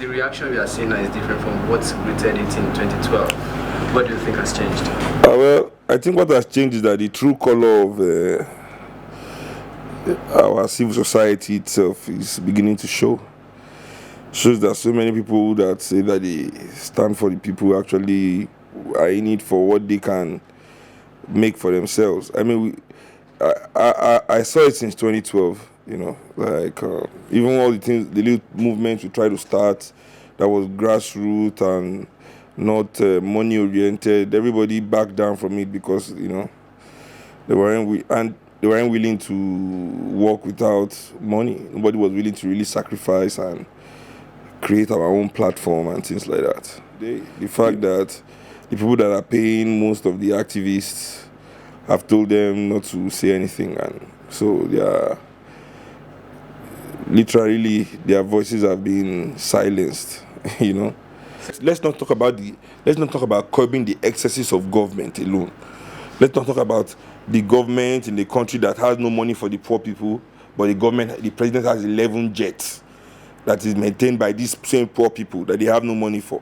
the reaction we are seeing now is different from what greeted it in 2012. What do you think has changed? Well, I think what has changed is that the true color of our civil society itself is beginning to show. Shows that so many people that say that they stand for the people actually are in it for what they can make for themselves. I mean, I saw it since 2012. Like even all the things, the little movements we try to start, that was grassroots and not money oriented. Everybody backed down from it because they weren't willing to work without money. Nobody was willing to really sacrifice and create our own platform and things like that. The fact that the people that are paying most of the activists have told them not to say anything, and so they are literally, their voices have been silenced. Let's not talk about curbing the excesses of government alone. Let's not talk about the government in the country that has no money for the poor people, but the president has 11 jets that is maintained by these same poor people that they have no money for.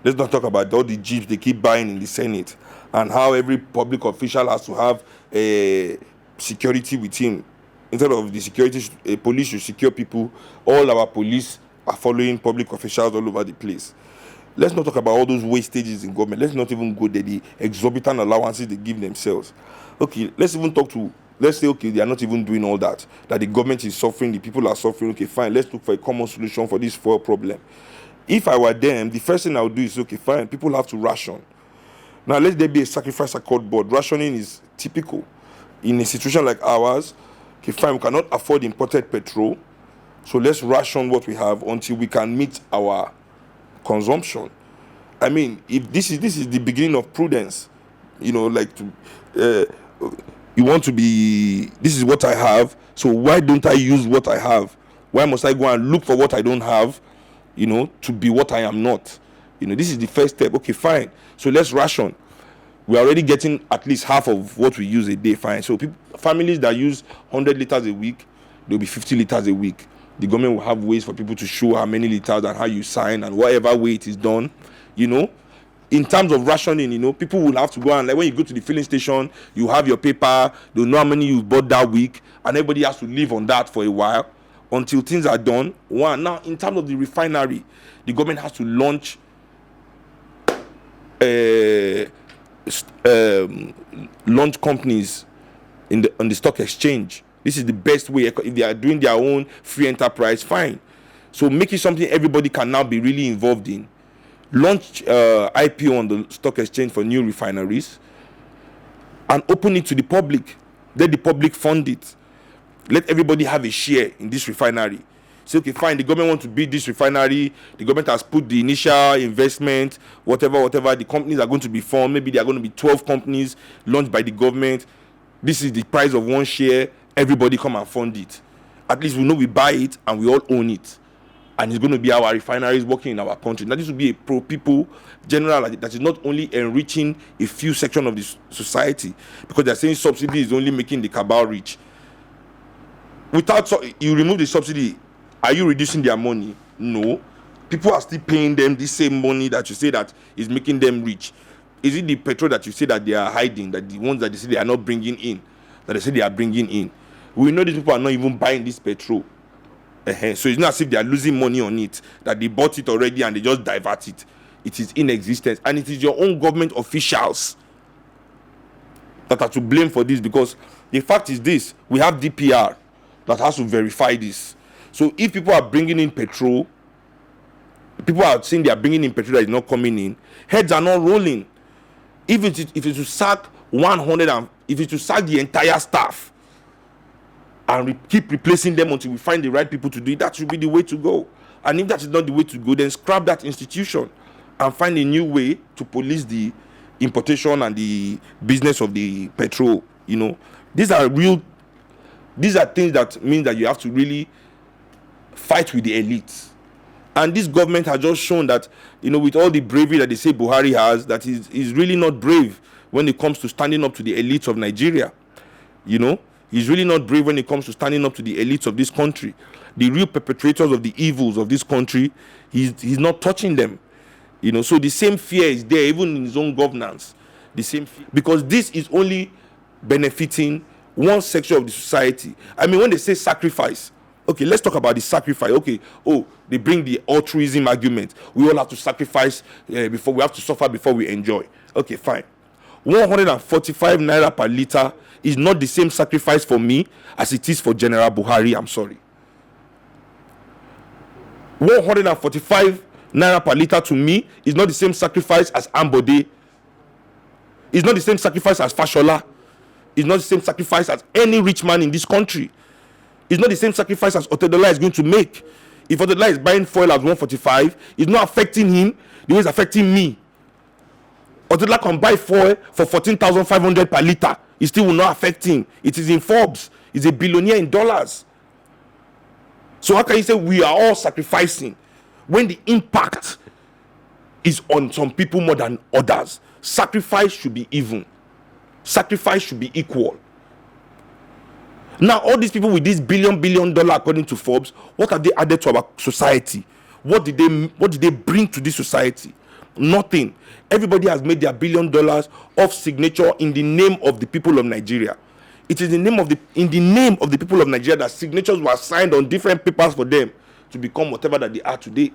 Let's not talk about all the jeeps they keep buying in the Senate and how every public official has to have a security with him. Instead of the security, police should secure people. All our police are following public officials all over the place. Let's not talk about all those wastages in government. Let's not even go there, the exorbitant allowances they give themselves. Okay, let's say, okay, they are not even doing all that. That the government is suffering, the people are suffering. Okay, fine, let's look for a common solution for this fuel problem. If I were them, the first thing I would do is, okay, fine, people have to ration. Now, let there be a sacrifice accord board. Rationing is typical. In a situation like ours, okay, fine, we cannot afford imported petrol, so let's ration what we have until we can meet our consumption. I mean, if this is the beginning of prudence, you want to be, this is what I have, so why don't I use what I have? Why must I go and look for what I don't have, to be what I am not? This is the first step. Okay, fine, so let's ration. We're already getting at least half of what we use a day, fine. So families that use 100 liters a week, there'll be 50 liters a week. The government will have ways for people to show how many liters and how you sign and whatever way it is done, In terms of rationing, people will have to go and, like, when you go to the filling station, you have your paper, they'll know how many you bought that week, and everybody has to live on that for a while until things are done. One, now, in terms of the refinery, the government has to launch launch companies on the stock exchange. This is the best way. If they are doing their own free enterprise, fine. So make it something everybody can now be really involved in. Launch IPO on the stock exchange for new refineries and open it to the public. Let the public fund it. Let everybody have a share in this refinery. Say, okay, fine, the government wants to build this refinery. The government has put the initial investment, whatever. The companies are going to be formed. Maybe there are going to be 12 companies launched by the government. This is the price of one share. Everybody come and fund it. At least we know we buy it and we all own it. And it's going to be our refineries working in our country. Now, this will be a pro-people general that is not only enriching a few sections of the society, because they're saying subsidy is only making the cabal rich. You remove the subsidy, are you reducing their money? No. People are still paying them the same money that you say that is making them rich. Is it the petrol that you say that they are hiding, that the ones that they say they are not bringing in, that they say they are bringing in? We know these people are not even buying this petrol. So it's not as if they are losing money on it, that they bought it already and they just divert it. It is in existence, and it is your own government officials that are to blame for this, because the fact is this: we have DPR that has to verify this. So if people are bringing in petrol, people are saying they are bringing in petrol that is not coming in, heads are not rolling. If it's to sack 100 and if it's to sack the entire staff and keep replacing them until we find the right people to do it, that should be the way to go. And if that is not the way to go, then scrap that institution and find a new way to police the importation and the business of the petrol. These are things that mean that you have to really fight with the elites. And this government has just shown that, with all the bravery that they say Buhari has, that he's really not brave when it comes to standing up to the elites of Nigeria. He's really not brave when it comes to standing up to the elites of this country. The real perpetrators of the evils of this country, he's not touching them. So the same fear is there even in his own governance. The same fear, because this is only benefiting one section of the society. When they say sacrifice, okay, let's talk about the sacrifice. Okay, they bring the altruism argument. We all have to sacrifice before we have to suffer before we enjoy. Okay, fine. 145 naira per liter is not the same sacrifice for me as it is for General Buhari. I'm sorry. 145 naira per liter to me is not the same sacrifice as Ambode. It's not the same sacrifice as Fashola. It's not the same sacrifice as any rich man in this country. It's not the same sacrifice as Otedola is going to make. If Otedola is buying fuel at 145, it's not affecting him the way it's affecting me. Otedola can buy fuel for 14,500 per liter. It still will not affect him. It is in Forbes. He's a billionaire in dollars. So how can you say we are all sacrificing when the impact is on some people more than others? Sacrifice should be even. Sacrifice should be equal. Now, all these people with this billion dollar, according to Forbes, what have they added to our society? What did they bring to this society? Nothing. Everybody has made their $1 billion off signature in the name of the people of Nigeria. It is in the name of the people of Nigeria that signatures were signed on different papers for them to become whatever that they are today.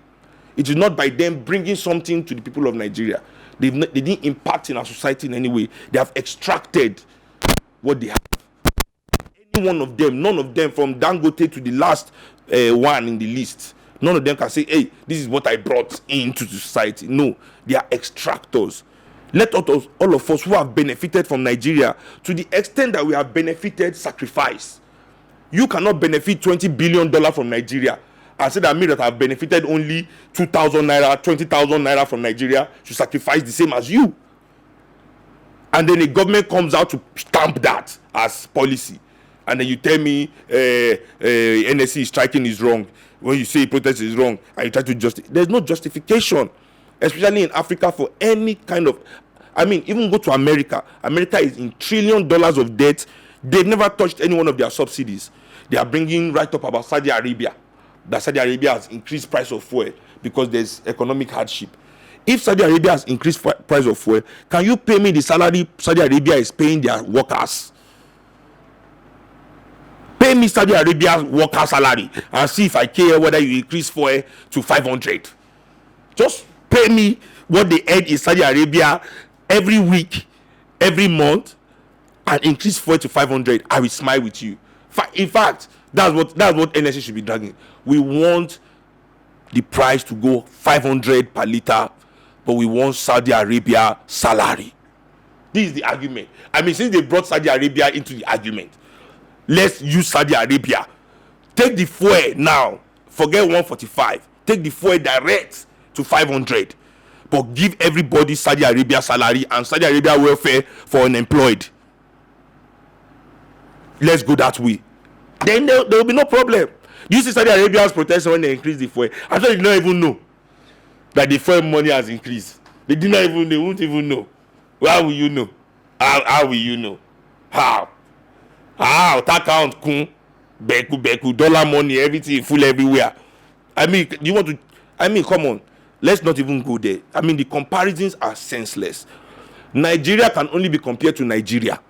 It is not by them bringing something to the people of Nigeria. They didn't impact in our society in any way. They have extracted what they have. Any one of them, none of them, from Dangote to the last one in the list, none of them can say, hey, this is what I brought into the society. No, they are extractors. Let us, all of us who have benefited from Nigeria, to the extent that we have benefited, sacrifice. You cannot benefit $20 billion from Nigeria and say that me that have benefited only 2,000 naira, 20,000 naira from Nigeria should sacrifice the same as you. And then the government comes out to stamp that as policy. And then you tell me NSC striking is wrong. When you say protest is wrong and you try to justify, there's no justification, especially in Africa, for any kind of, even go to America. America is in $1 trillion of debt. They've never touched any one of their subsidies. They are bringing right up about Saudi Arabia, that Saudi Arabia has increased price of fuel because there's economic hardship. If Saudi Arabia has increased price of fuel, can you pay me the salary Saudi Arabia is paying their workers? Pay me Saudi Arabia's worker salary and see if I care whether you increase fuel to 500. Just pay me what they earn in Saudi Arabia every week, every month, and increase fuel to 500. I will smile with you. In fact, that's what NSC should be dragging. We want the price to go 500 per liter, but we want Saudi Arabia salary. This is the argument. Since they brought Saudi Arabia into the argument, let's use Saudi Arabia. Take the fuel now. Forget 145. Take the fuel direct to 500. But give everybody Saudi Arabia salary and Saudi Arabia welfare for unemployed. Let's go that way. Then there will be no problem. Do you see Saudi Arabia's protest when they increase the fuel? Actually, they don't even know that the fuel money has increased. They won't even know. How will you know? How will you know? How? Account kun beku dollar money, everything full everywhere. Do you want to? Come on. Let's not even go there. The comparisons are senseless. Nigeria can only be compared to Nigeria.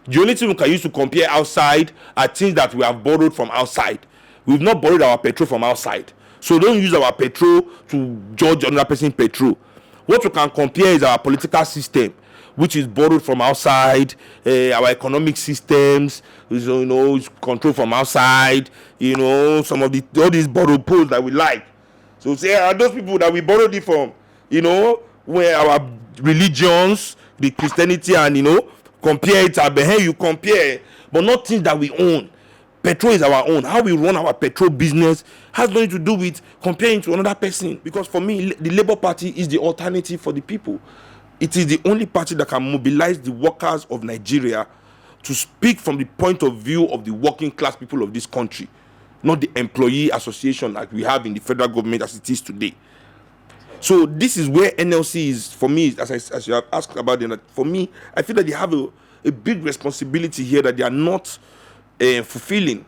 The only thing we can use to compare outside are things that we have borrowed from outside. We've not borrowed our petrol from outside. So don't use our petrol to judge another person's petrol. What we can compare is our political system, which is borrowed from outside, our economic systems, is controlled from outside, some of all these borrowed poles that we like. So say, are those people that we borrowed it from, where our religions, the Christianity, and, compare it, hey, you compare, but not things that we own. Petrol is our own. How we run our petrol business has nothing to do with comparing to another person. Because for me, the Labour Party is the alternative for the people. It is the only party that can mobilize the workers of Nigeria to speak from the point of view of the working class people of this country, not the employee association like we have in the federal government as it is today. So this is where NLC is, for me, as you have asked about them, for me, I feel that they have a big responsibility here, that they are not fulfilling.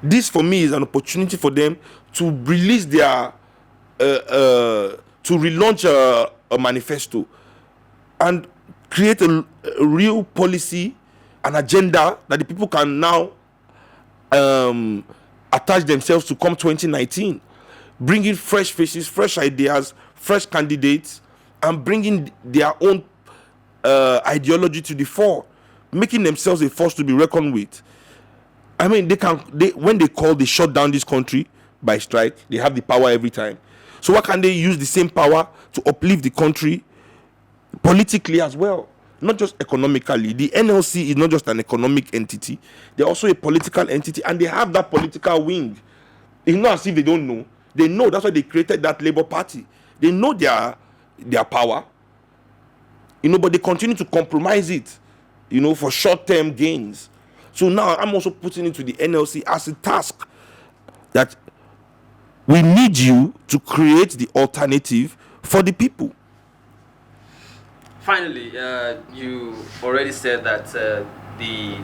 This for me is an opportunity for them to release their to relaunch a manifesto and create a real policy, an agenda that the people can now attach themselves to come 2019, bringing fresh faces, fresh ideas, fresh candidates, and bringing their own ideology to the fore, making themselves a force to be reckoned with. I mean, when they shut down this country by strike, they have the power every time. So why can't they use the same power to uplift the country politically as well? Not just economically. The NLC is not just an economic entity. They're also a political entity, and they have that political wing. It's not as if they don't know. They know. That's why they created that Labour Party. They know their power. But they continue to compromise it, for short-term gains. So now I'm also putting it to the NLC as a task that we need you to create the alternative for the people. Finally, you already said that the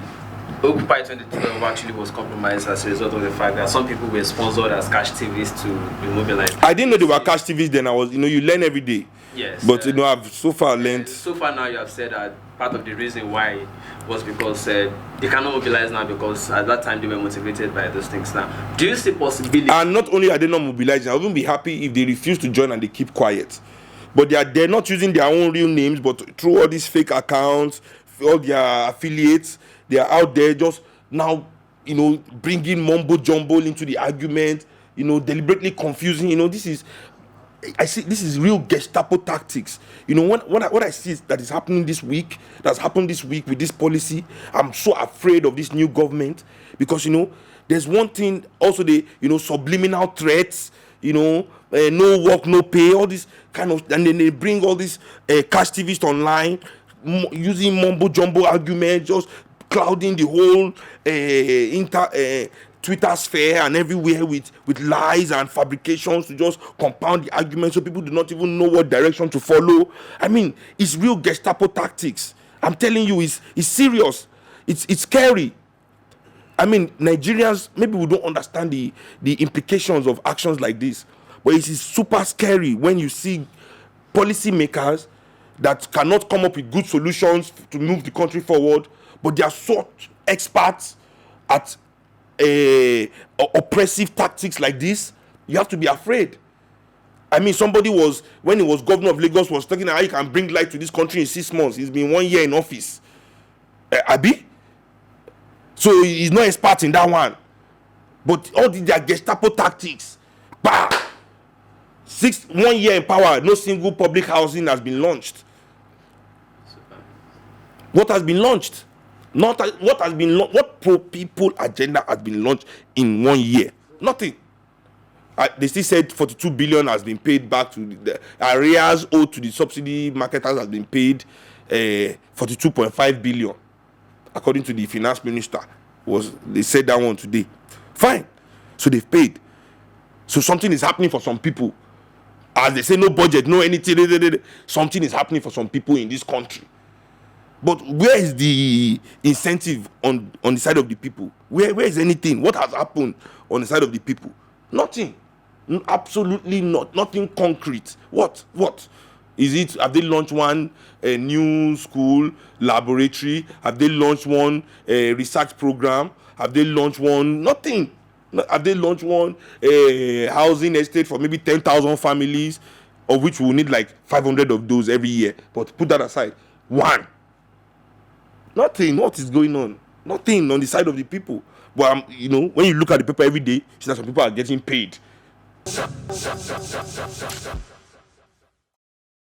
Occupy 2012 actually was compromised as a result of the fact that some people were sponsored as cash TVs to be mobilized. I didn't know they were cash TVs then. I was, you learn every day. Yes. But I've so far learned. So far now, you have said that part of the reason why was because they cannot mobilize now because at that time they were motivated by those things. Now, do you see possibility? And not only are they not mobilizing, I wouldn't be happy if they refuse to join and they keep quiet. But they're not using their own real names, but through all these fake accounts, all their affiliates, they are out there just now, bringing mumbo jumbo into the argument, deliberately confusing. This is real Gestapo tactics. What I see that is happening this week, that's happened this week with this policy, I'm so afraid of this new government because, there's one thing also, subliminal threats, no work, no pay, all this kind of, and then they bring all these cash TVs online, using mumbo jumbo arguments, just clouding the whole Twitter sphere and everywhere with lies and fabrications to just compound the argument so people do not even know what direction to follow. I mean, it's real Gestapo tactics. I'm telling you, it's serious. It's scary. I mean, Nigerians, maybe we don't understand the implications of actions like this, but it is super scary when you see policymakers that cannot come up with good solutions to move the country forward, but they are such experts at oppressive tactics like this. You have to be afraid. I mean, somebody was, when he was governor of Lagos, was talking about how you can bring light to this country in 6 months. He's been 1 year in office. Abi? So he's not expert in that one. But all their Gestapo tactics. Bah! 1 year in power, no single public housing has been launched. What has been launched? What pro-people agenda has been launched in 1 year? Nothing. They still said 42 billion has been paid back to the arrears owed to the subsidy marketers has been paid 42.5 billion, according to the finance minister. They said that one today. Fine. So they've paid. So something is happening for some people. As they say, no budget, no anything. Something is happening for some people in this country. But where is the incentive on the side of the people? Where is anything? What has happened on the side of the people? Nothing. Absolutely not. Nothing concrete. What? Is it? Have they launched one new school laboratory? Have they launched one research program? Have they launched one? Nothing. Have they launched one housing estate for maybe 10,000 families, of which we will need like 500 of those every year? But put that aside. One. Nothing. What is going on? Nothing on the side of the people. But when you look at the paper every day, you see that some people are getting paid.